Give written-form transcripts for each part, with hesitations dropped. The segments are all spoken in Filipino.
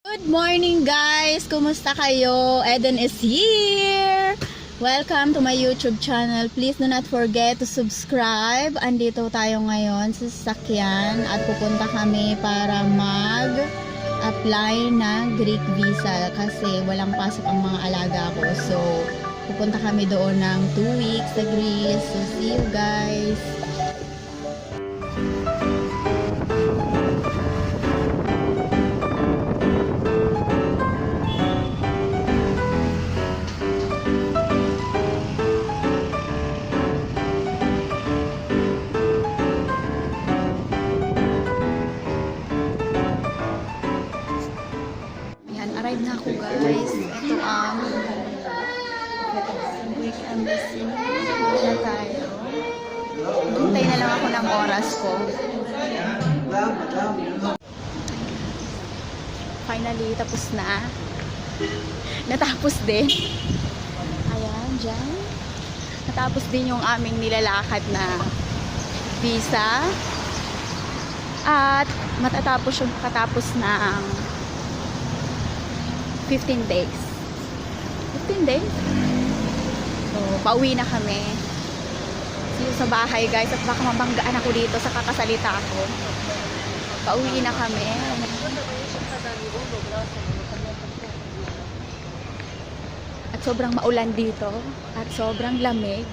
Good morning guys! Kumusta kayo? Eden is here! Welcome to my YouTube channel. Please do not forget to subscribe. Andito tayo ngayon sa sasakyan at pupunta kami para mag-apply ng Greek visa kasi walang pasok ang mga alaga ko. So, pupunta kami doon ng 2 weeks sa Greece. So, see you guys! Arrive na ako guys. Ito ang Greek Embassy. Na tayo. Hintay na lang ako ng oras ko. Finally, tapos na. Natapos din. Ayan, dyan. Natapos din yung aming nilalakad na visa. At matatapos yung katapos ng 15 days. 15 days? So, pauwi na kami. See you sa bahay guys. At baka mabanggaan ako dito sa kakasalita ko. Pauwi na kami. At sobrang maulan dito. At sobrang lamig.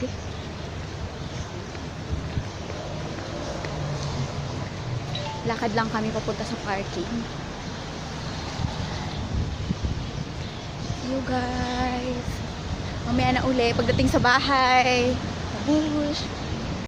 Lakad lang kami papunta sa parking. You guys, mamaya na uli pagdating sa bahay. Babush.